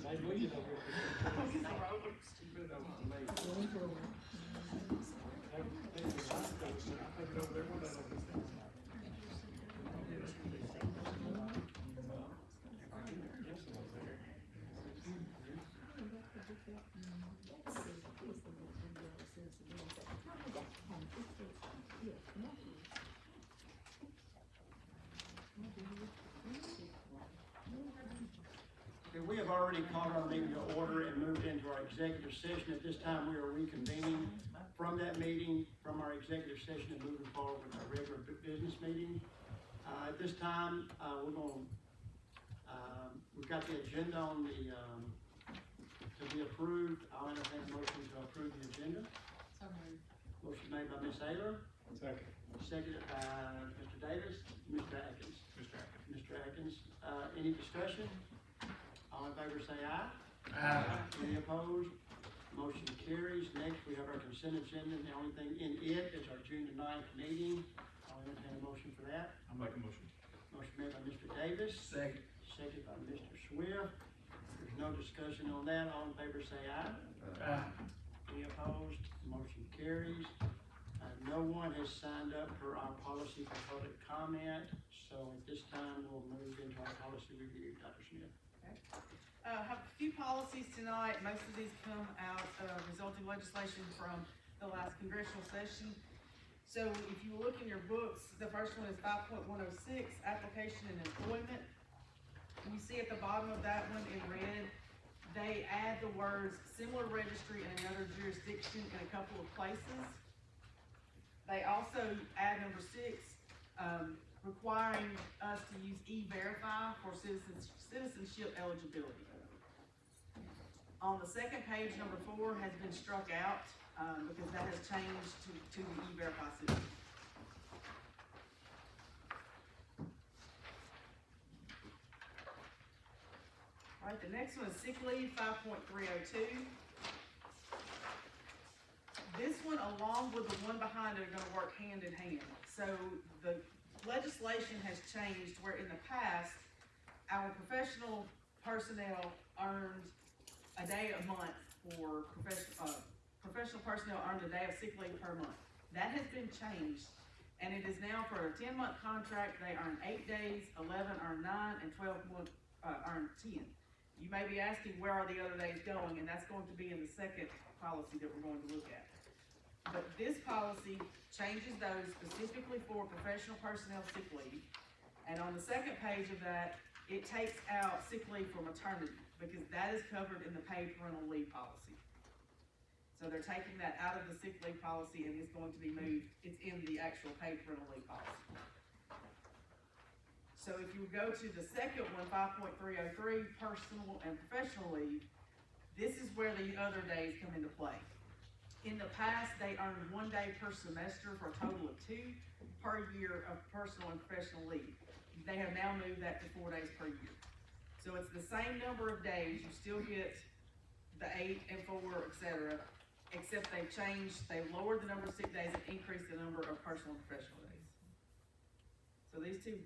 Maybe we get over here. We have already called our meeting to order and moved into our executive session. At this time, we are reconvening from that meeting, from our executive session, and moving forward with our regular business meeting. At this time, we've got the agenda on the, to be approved. I'll entertain a motion to approve the agenda. So moved. Motion made by Ms. Ayler, Second. seconded by Mr. Davis, Mr. Atkins. Mr. Atkins, any discussion? All in favor say aye. Aye. Any opposed? Motion carries. Next, we have our consent agenda, and the only thing in it is our June the 9th meeting. I'll entertain a motion for that. I'll make a motion. Motion made by Mr. Davis. Second. Seconded by Mr. Swift. There's no discussion on that. All in favor say aye. Aye. Any opposed? Motion carries. No one has signed up for our policy for public comment, so at this time, we'll move into our policy review. Dr. Smith. Have a few policies tonight. Most of these come out of resulting legislation from the last congressional session. So if you look in your books, the first one is 5.106, application and employment. You see at the bottom of that one in red, they add the words similar registry in another jurisdiction in a couple of places. They also add number 6, requiring us to use E-Verify for citizenship eligibility. On the second page, number 4 has been struck out because that has changed to the E-Verify system. All right, the next one is sick leave, 5.302. This one, along with the one behind it, are gonna work hand in hand. So the legislation has changed where in the past, our professional personnel earned a day a month for professional personnel earned a day of sick leave per month. That has been changed, and it is now for a 10-month contract, they earn 8 days, 11 earn 9, and 12 earn 10. You may be asking, where are the other days going? And that's going to be in the second policy that we're going to look at. But this policy changes those specifically for professional personnel sick leave. And on the second page of that, it takes out sick leave for maternity because that is covered in the paid parental leave policy. So they're taking that out of the sick leave policy and it's going to be moved, it's in the actual paid parental leave policy. So if you go to the second one, 5.303, personal and professional leave, this is where the other days come into play. In the past, they earned 1 day per semester for a total of 2 per year of personal and professional leave. They have now moved that to 4 days per year. So it's the same number of days, you still get the 8 and 4, etc., except they've lowered the number of sick days and increased the number of personal and professional days. So these two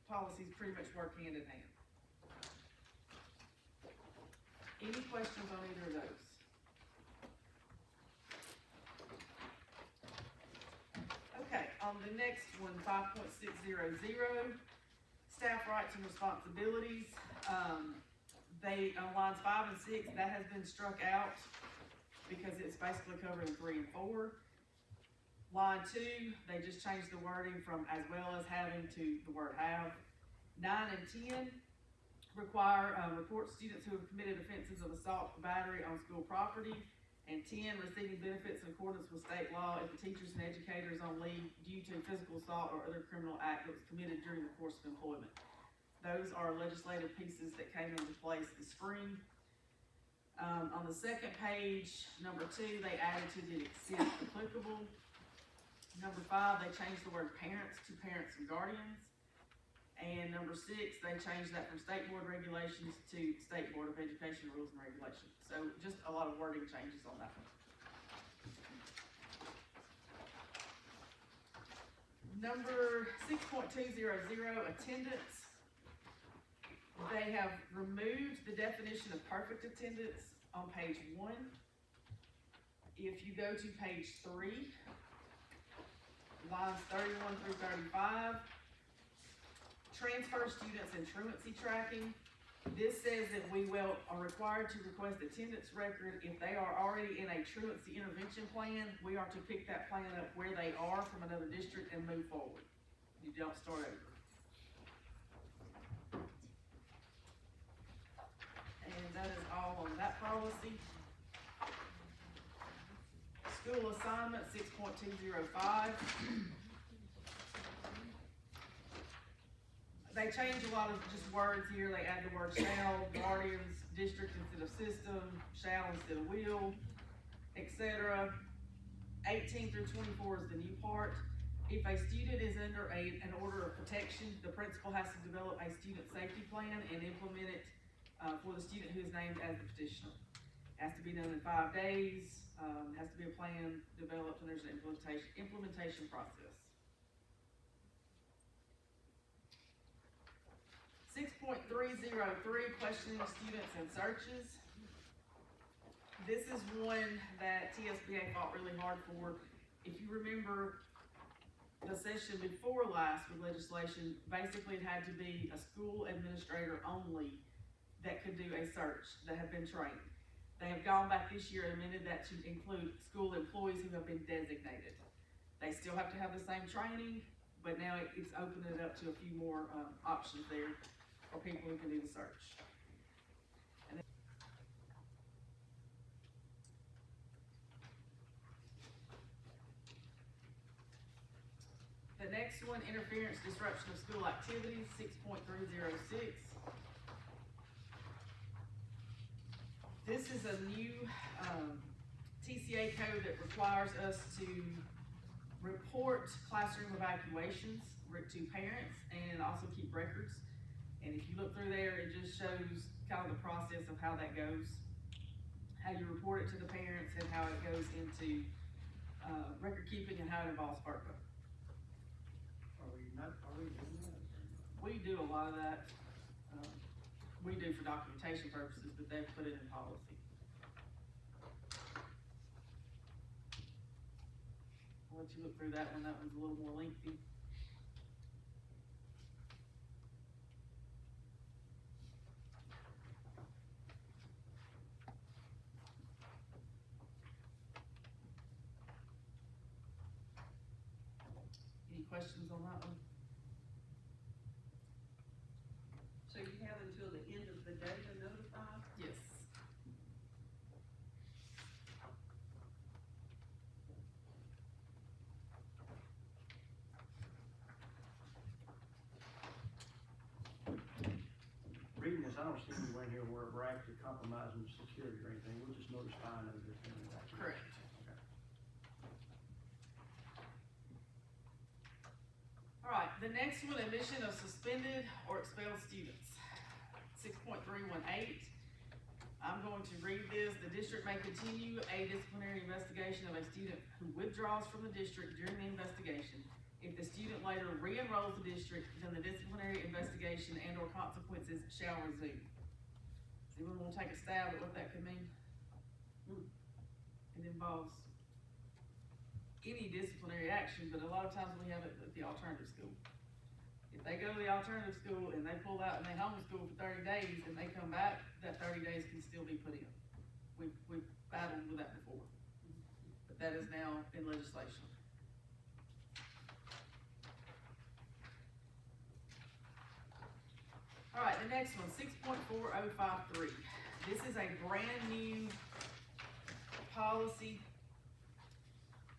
policies pretty much work hand in hand. Any questions on either of those? Okay, on the next one, 5.600, staff rights and responsibilities. On lines 5 and 6, that has been struck out because it's basically covering 3 and 4. Line 2, they just changed the wording from as well as having to the word have. 9 and 10 require report students who have committed offenses of assault or battery on school property. And 10, receiving benefits in accordance with state law if the teachers and educators on leave due to physical assault or other criminal act that was committed during the course of employment. Those are legislative pieces that came into place this spring. On the second page, number 2, they added to the extent applicable. Number 5, they changed the word parents to parents and guardians. And number 6, they changed that from state board regulations to state board of education rules and regulations. So just a lot of wording changes on that one. Number 6.200, attendance. They have removed the definition of perfect attendance on page 1. If you go to page 3, lines 31 through 35, transfer students and truancy tracking. This says that we are required to request attendance record. If they are already in a truancy intervention plan, we are to pick that plan up where they are from another district and move forward. You don't start over. And that is all on that policy. School assignment 6.205. They change a lot of just words here. They add the word shall, guardians, district instead of system, shall instead of will, etc. 18 through 24 is the new part. If a student is under an order of protection, the principal has to develop a student safety plan and implement it for the student who is named as the petitioner. Has to be done in 5 days, has to be a plan developed, and there's an implementation process. 6.303, questioning students and searches. This is one that TSBA fought really hard for. If you remember the session before last with legislation, basically it had to be a school administrator only that could do a search that had been trained. They have gone back this year and amended that to include school employees who have been designated. They still have to have the same training, but now it's opened it up to a few more options there for people who can do the search. And the next one, interference, disruption of school activities, 6.306. This is a new TCA code that requires us to report classroom evacuations to parents and also keep records. And if you look through there, it just shows kind of the process of how that goes, how you report it to the parents, and how it goes into record keeping and how it involves FERPA. Are we doing that? We do a lot of that. We do for documentation purposes, but they've put it in policy. I'll let you look through that one. That one's a little more lengthy. Any questions on that one? So you have until the end of the day to notify? Yes. Reading this, I don't see anywhere in here where we're actually compromising security or anything. We're just notifying them that they're doing that. Correct. Okay. All right, the next one, admission of suspended or expelled students. 6.318. I'm going to read this. The district may continue a disciplinary investigation of a student who withdraws from the district during the investigation. If the student later re-enrolls the district, then the disciplinary investigation and or consequences shall resume. Does anyone want to take a stab at what that could mean? It involves any disciplinary action, but a lot of times we have it at the alternative school. If they go to the alternative school and they pull out and they homeschool for 30 days and they come back, that 30 days can still be put in. We've battled with that before, but that is now in legislation. All right, the next one, 6.4053. This is a brand new policy,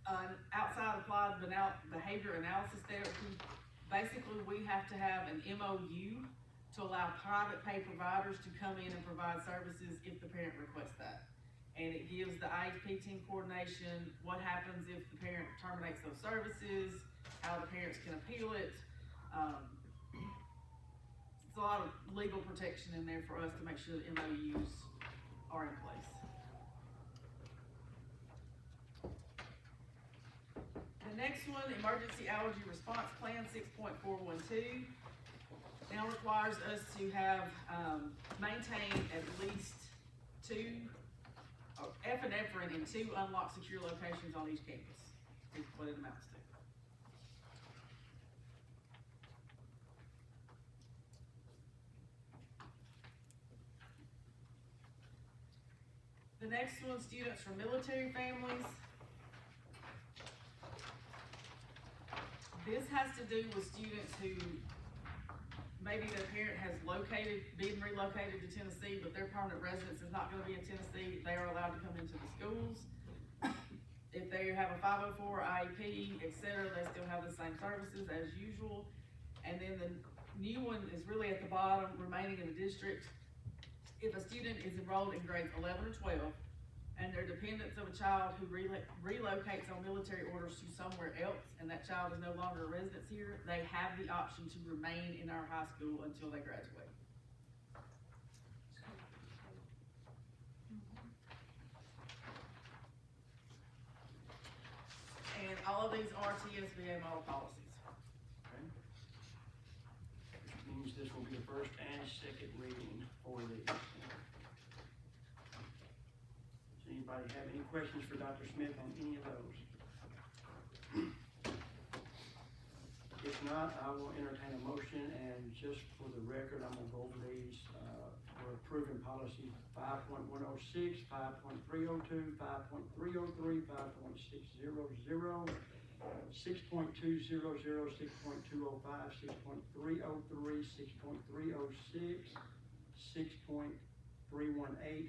outside applied behavior analysis therapy. Basically, we have to have an MOU to allow private pay providers to come in and provide services if the parent requests that. And it gives the IEP team coordination, what happens if the parent terminates those services, how the parents can appeal it. It's a lot of legal protection in there for us to make sure the MOUs are in place. The next one, emergency allergy response plan, 6.412. now requires us to have, maintain at least two, epinephrine in 2 unlocked secure locations on each campus, is what it amounts to. The next one, students from military families. This has to do with students who maybe their parent has been relocated to Tennessee, but their permanent residence is not gonna be in Tennessee. They are allowed to come into the schools. If they have a 504 IEP, et cetera, they still have the same services as usual. And then the new one is really at the bottom, remaining in the district. If a student is enrolled in grades 11 or 12, and they're dependents of a child who relocates on military orders to somewhere else, and that child is no longer a resident here, they have the option to remain in our high school until they graduate. And all of these are TSBA model policies. Okay. Which means this will be the first and second reading for these. Does anybody have any questions for Dr. Smith on any of those? If not, I will entertain a motion, and just for the record, I'm gonna go over these. We're approving policy 5.106, 5.302, 5.303, 5.600, 6.200, 6.205, 6.303, 6.306, 6.318, 6.4053,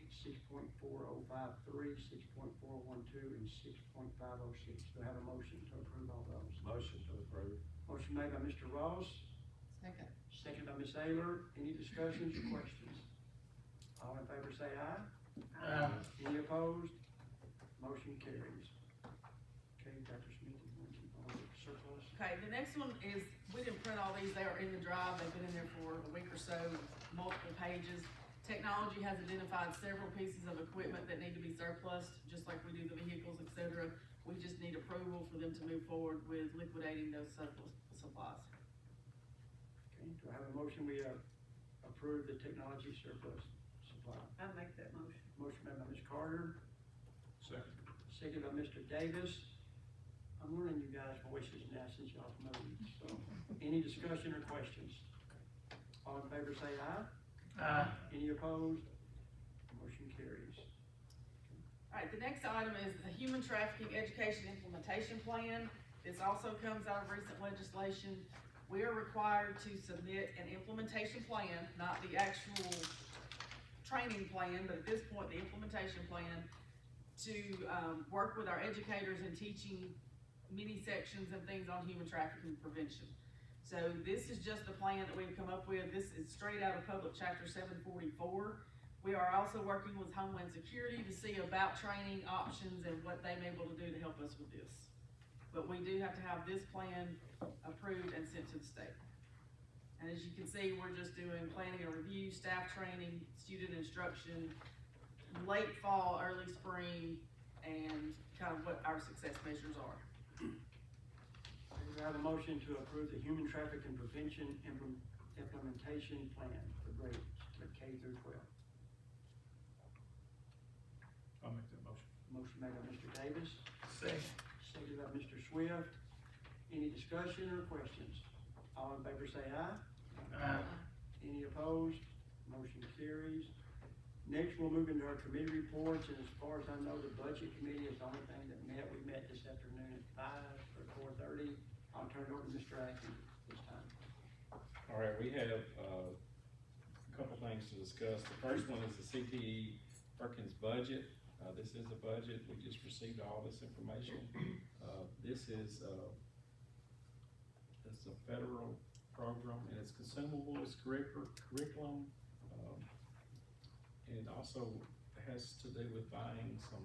6.412, and 6.506. Do I have a motion to approve all those? Motion to approve. Motion made by Mr. Ross, Second. second by Ms. Ayler. Any discussions or questions? All in favor say aye. Any opposed? Motion carries. Okay, Dr. Smith, you want to keep on with surplus? Okay, the next one is, we didn't print all these, they are in the drive, they've been in there for a week or so, multiple pages. Technology has identified several pieces of equipment that need to be surplus, just like we do the vehicles, et cetera. We just need approval for them to move forward with liquidating those surplus supplies. Okay, do I have a motion, we approve the technology surplus supply? I make that motion. Motion made by Ms. Carter, Second. second by Mr. Davis. I'm learning you guys' voices now since y'all moved, so, any discussion or questions? All in favor say aye. Any opposed? Motion carries. All right, the next item is the Human Trafficking Education Implementation Plan. This also comes out of recent legislation. We are required to submit an implementation plan, not the actual training plan, but at this point, the implementation plan, to work with our educators in teaching many sections and things on human trafficking prevention. So this is just the plan that we've come up with. This is straight out of Public Chapter 744. We are also working with Homeland Security to see about training options and what they may be able to do to help us with this. But we do have to have this plan approved and sent to the state. And as you can see, we're just doing planning and review, staff training, student instruction, late fall, early spring, and kind of what our success measures are. We have a motion to approve the Human Trafficking Prevention Implementation Plan for grades K through 12. I'll make that motion. Motion made by Mr. Davis, Second. seconded by Mr. Swift. Any discussion or questions? All in favor say aye. Any opposed? Motion carries. Next, we'll move into our committee reports, and as far as I know, the budget committee is the only thing that met. We met this afternoon at 5 or 4:30. I'll turn it over to Mr. Atkins this time. All right, we have a couple things to discuss. The first one is the CTE Perkins budget. This is a budget. We just received all this information. This is a federal program, and it's consumables, curriculum, and it also has to do with buying some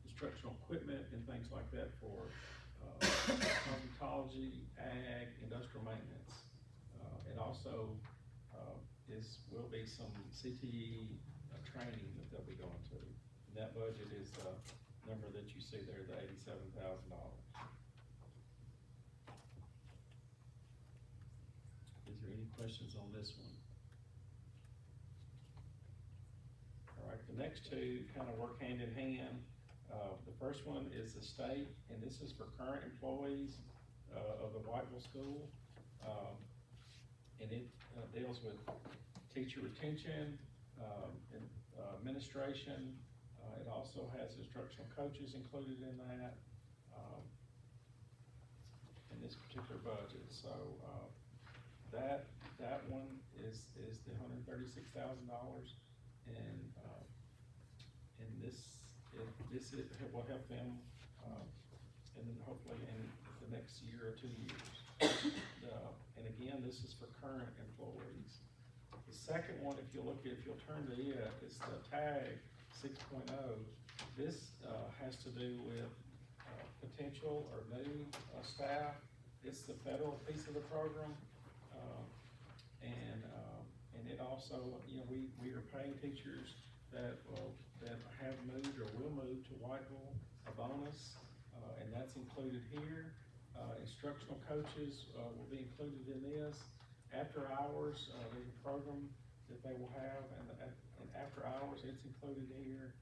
instructional equipment and things like that for cosmetology, ag, industrial maintenance. It also will be some CTE training that they'll be going to. And that budget is the number that you see there, the $87,000. Is there any questions on this one? All right, the next two kind of work hand in hand. The first one is the state, and this is for current employees, of the Whiteville School. And it, deals with teacher retention, and, administration. It also has instructional coaches included in that, in this particular budget. So, that one is the $136,000, and this will help them, and then hopefully in the next year or 2 years. And again, this is for current employees. The second one, if you'll turn to it, is the TAG 6.0. This, has to do with, potential or new, staff. It's the federal piece of the program. And it also, we are paying teachers that have moved or will move to Whiteville a bonus, and that's included here. Instructional coaches, will be included in this. After hours, there's a program that they will have, and after hours, it's included here.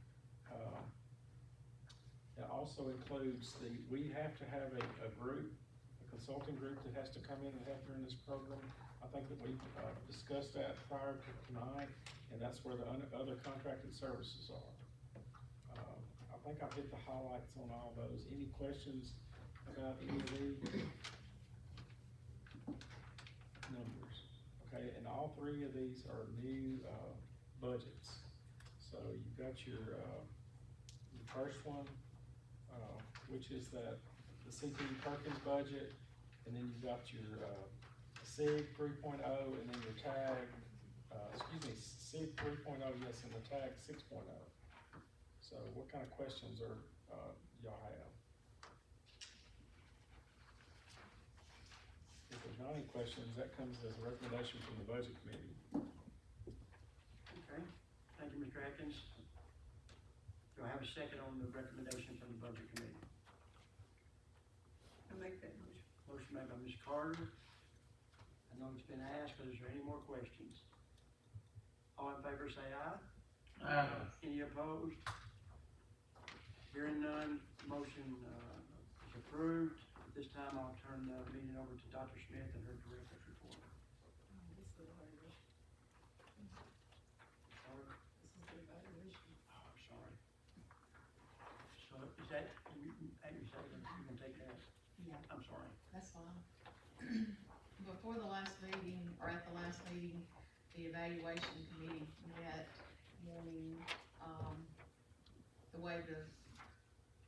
It also includes we have to have a group, a consulting group that has to come in and help during this program. I think that we've discussed that prior to tonight, and that's where the other contracted services are. I think I've hit the highlights on all those. Any questions about any of these numbers? Okay, and all three of these are new budgets. So you've got your first one, which is the CT Perkins budget, and then you've got your SIG 3.0, and then your TAG, SIG 3.0, yes, and the TAG 6.0. So what kind of questions y'all have? If there's not any questions, that comes as a recommendation from the Budget Committee. Okay, thank you, Mr. Atkins. Do I have a second on the recommendation from the Budget Committee? I make that motion. Motion made by Ms. Carter. I know it's been asked, but is there any more questions? All in favor say aye. Any opposed? Hearing none, motion is approved. At this time, I'll turn the meeting over to Dr. Smith and her director's report. This is the evaluation. Sorry? This is the evaluation. Oh, I'm sorry. So is that, you can take that? Yeah. I'm sorry. That's fine. Before the last meeting, or at the last meeting, the evaluation committee met, wanting, the way the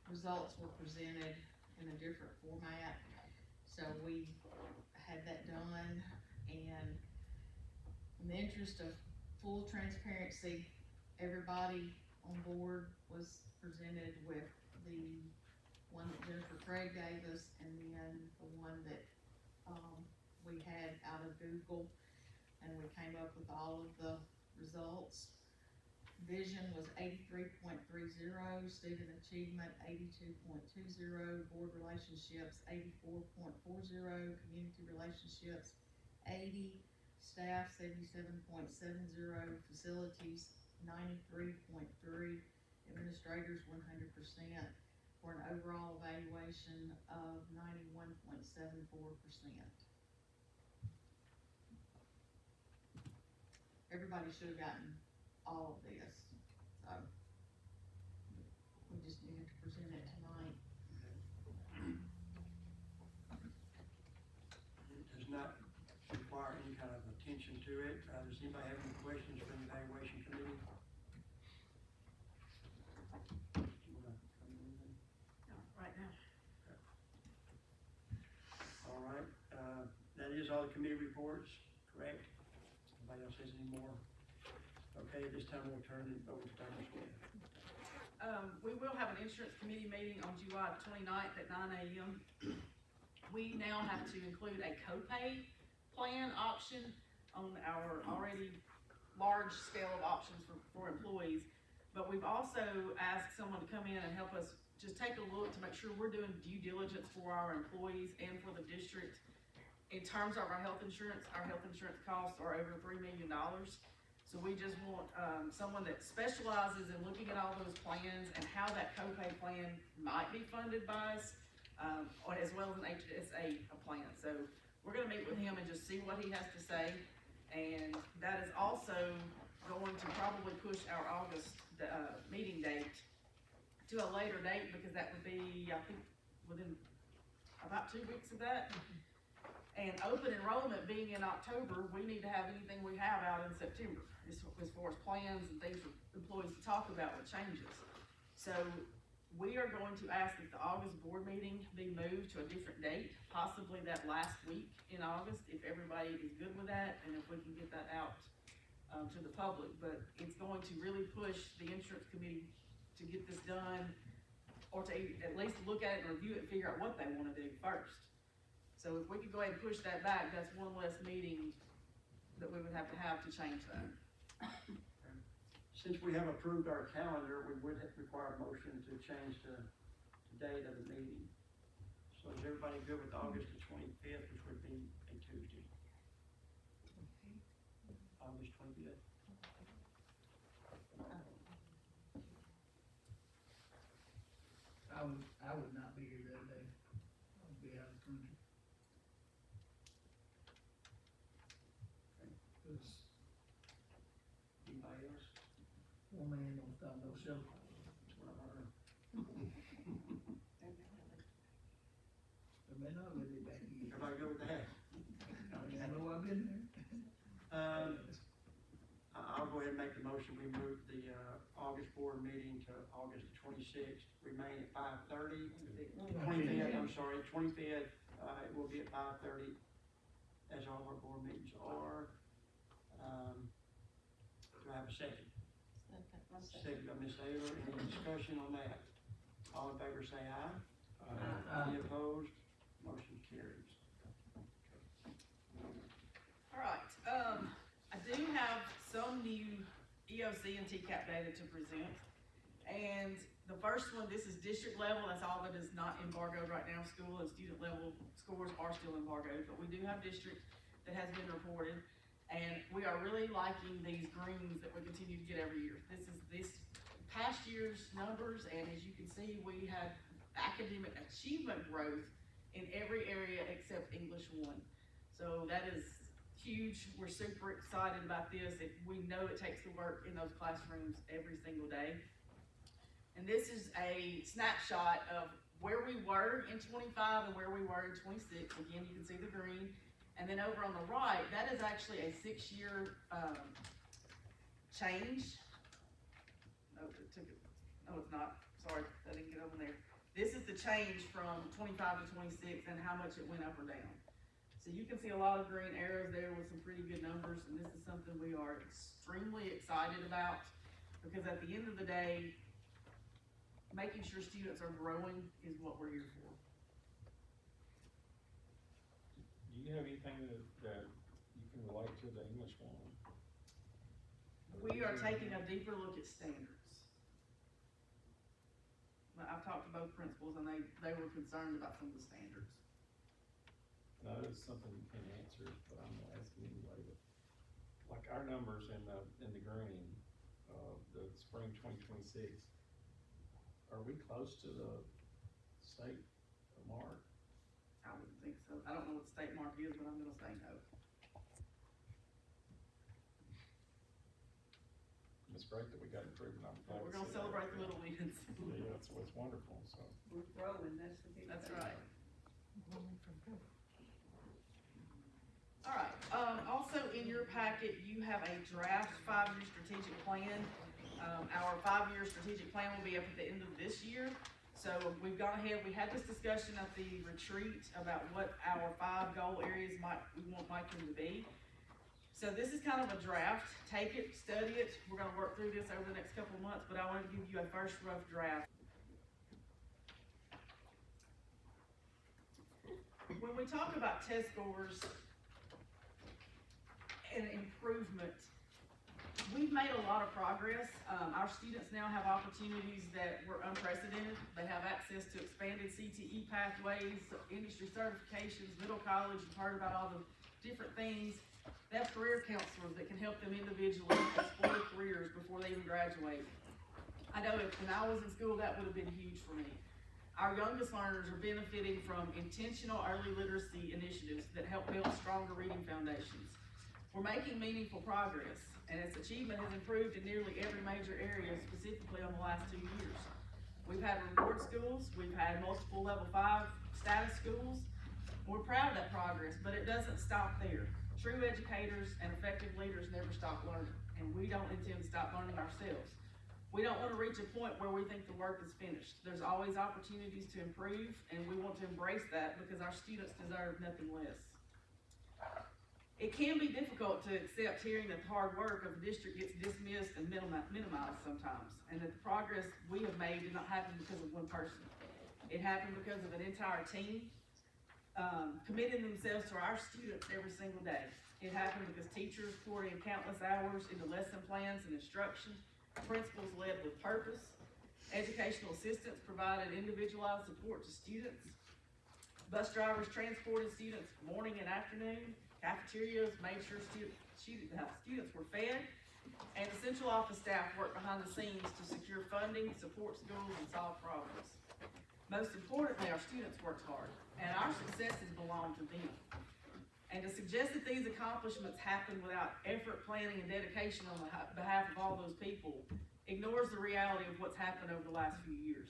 results were presented in a different format. So we had that done, and in the interest of full transparency, everybody on board was presented with the one that Jennifer Craig gave us, and then the one that, we had out of Google, and we came up with all of the results. Vision was 83.30, student achievement 82.20, board relationships 84.40, community relationships 80, staff 77.70, facilities 93.3, administrators 100%, for an overall evaluation of 91.74%. Everybody should have gotten all of this, so we just needed to present it tonight. It does not require any kind of attention to it. Does anybody have any questions from the evaluation committee? Do you wanna come in then? No, right now. All right, that is all the committee reports, correct? Nobody else has any more? Okay, at this time we'll turn it over to Dr. Smith. We will have an insurance committee meeting on July 29th at 9 a.m. We now have to include a copay plan option on our already large scale of options for employees. But we've also asked someone to come in and help us just take a look to make sure we're doing due diligence for our employees and for the district. In terms of our health insurance costs are over $3 million. So we just want, someone that specializes in looking at all those plans and how that copay plan might be funded by us, or as well as an HSA plan. So we're gonna meet with him and just see what he has to say. And that is also going to probably push our August, meeting date to a later date, because that would be, I think, within about 2 weeks of that. And open enrollment being in October, we need to have anything we have out in September, as far as plans and things for employees to talk about with changes. So we are going to ask that the August board meeting be moved to a different date, possibly that last week in August, if everybody is good with that, and if we can get that out to the public. But it's going to really push the insurance committee to get this done, or to at least look at it and review it and figure out what they wanna do first. So if we could go ahead and push that back, that's one less meeting that we would have to change that. Since we have approved our calendar, we would require a motion to change the date of the meeting. So is everybody good with August the 25th, which would be a Tuesday? August 25th? I would not be here that day. I would be out of the country. Cause Anybody else? one man don't stop no show. That's what I heard. They may not let me back in. Everybody good with that? I know I've been there. I'll go ahead and make the motion. We move the, August board meeting to August the 26th, remain at 5:30. 25th, I'm sorry, 25th, it will be at 5:30, as all of our board meetings are. Do I have a second? Second by Ms. Ayler. Any discussion on that? All in favor say aye. Any opposed? Motion carries. All right, I do have some new EOC and TCAP data to present. And the first one, this is district level, that's all that is not embargoed right now. School and student level scores are still embargoed, but we do have district that has been reported. And we are really liking these greens that we continue to get every year. This is this past year's numbers, and as you can see, we had academic achievement growth in every area except English 1. So that is huge. We're super excited about this. We know it takes the work in those classrooms every single day. And this is a snapshot of where we were in 25 and where we were in 26. Again, you can see the green. And then over on the right, that is actually a 6-year change. No, it took it. No, it's not. Sorry, I didn't get over there. This is the change from 25 to 26 and how much it went up or down. So you can see a lot of green arrows there with some pretty good numbers, and this is something we are extremely excited about, because at the end of the day, making sure students are growing is what we're here for. Do you have anything that you can relate to the English one? We are taking a deeper look at standards. I've talked to both principals, and they were concerned about some of the standards. No, it's something you can answer, but I'm gonna ask you anyway. But like our numbers in the green, the spring 2026, are we close to the state mark? I wouldn't think so. I don't know what the state mark is, but I'm gonna say no. It's great that we got improvement. I'm glad We're to gonna see that. celebrate the little wins. Yeah, that's what's wonderful, so. We're growing, that's the big thing. That's right. All right, also in your packet, you have a draft 5-year strategic plan. Our 5-year strategic plan will be up at the end of this year. So we've gone ahead, we had this discussion at the retreat about what our 5 goal areas we want them to be. So this is kind of a draft. Take it, study it. We're gonna work through this over the next couple of months, but I wanna give you a first rough draft. When we talk about test scores and improvement, We've made a lot of progress. Our students now have opportunities that were unprecedented. They have access to expanded CTE pathways, industry certifications, middle college. You've heard about all the different things. They have career counselors that can help them individually explore careers before they even graduate. I know when I was in school, that would have been huge for me. Our youngest learners are benefiting from intentional early literacy initiatives that help build stronger reading foundations. We're making meaningful progress, and its achievement has improved in nearly every major area, specifically on the last 2 years. We've had reward schools, we've had multiple level 5 status schools. We're proud of that progress, but it doesn't stop there. True educators and effective leaders never stop learning, and we don't intend to stop learning ourselves. We don't want to reach a point where we think the work is finished. There's always opportunities to improve, and we want to embrace that because our students deserve nothing less. It can be difficult to accept hearing that the hard work of the district gets dismissed and minimized sometimes, and that the progress we have made did not happen because of one person. It happened because of an entire team committing themselves to our students every single day. It happened because teachers poured in countless hours into lesson plans and instruction, principals led with purpose, educational assistants provided individualized support to students, bus drivers transported students morning and afternoon, cafeterias made sure students were fed, and the central office staff worked behind the scenes to secure funding, support schools, and solve problems. Most importantly, our students worked hard, and our successes belong to them. And to suggest that these accomplishments happen without effort, planning, and dedication on behalf of all those people ignores the reality of what's happened over the last few years.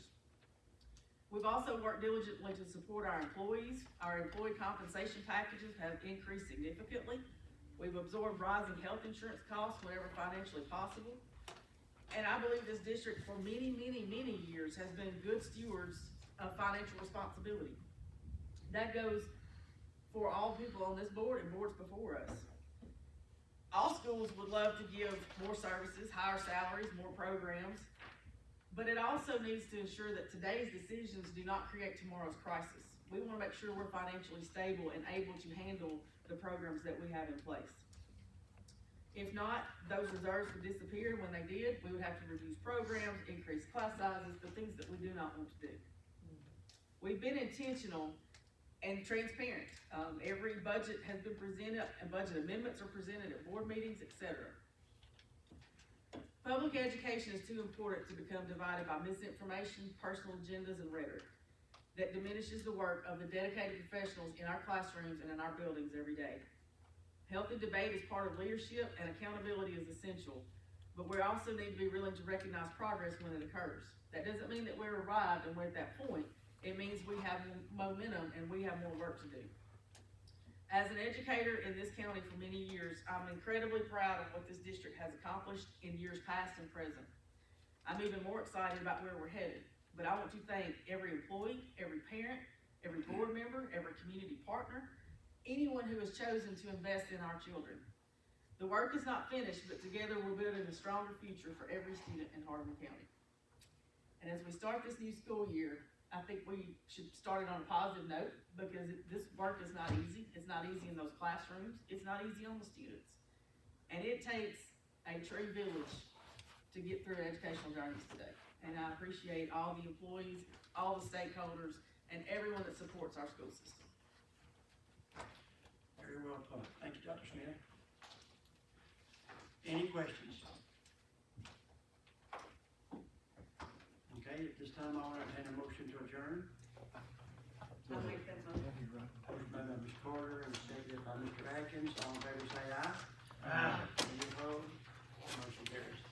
We've also worked diligently to support our employees. Our employee compensation packages have increased significantly. We've absorbed rising health insurance costs whenever financially possible. And I believe this district for many, many, many years has been good stewards of financial responsibility. That goes for all people on this board and boards before us. All schools would love to give more services, higher salaries, more programs, but it also needs to ensure that today's decisions do not create tomorrow's crisis. We want to make sure we're financially stable and able to handle the programs that we have in place. If not, those reserves would disappear. When they did, we would have to reduce programs, increase class sizes, the things that we do not want to do. We've been intentional and transparent. Every budget has been presented, and budget amendments are presented at board meetings, etc. Public education is too important to become divided by misinformation, personal agendas, and rhetoric that diminishes the work of the dedicated professionals in our classrooms and in our buildings every day. Healthy debate is part of leadership, and accountability is essential, but we also need to be willing to recognize progress when it occurs. That doesn't mean that we're arrived and we're at that point. It means we have momentum and we have more work to do. As an educator in this county for many years, I'm incredibly proud of what this district has accomplished in years past and present. I'm even more excited about where we're headed, but I want to thank every employee, every parent, every board member, every community partner, anyone who has chosen to invest in our children. The work is not finished, but together we're building a stronger future for every student in Hardeman County. And as we start this new school year, I think we should start it on a positive note, because this work is not easy. It's not easy in those classrooms. It's not easy on the students. And it takes a true village to get through educational journeys today. And I appreciate all the employees, all the stakeholders, and everyone that supports our school system. Very well put. Thank you, Dr. Smith. Any questions? Okay, at this time I'll entertain a motion to adjourn. I'll make that motion. Motion by Ms. Carter and seconded by Mr. Atkins. All in favor say aye. Aye. Any opposed? Motion carries.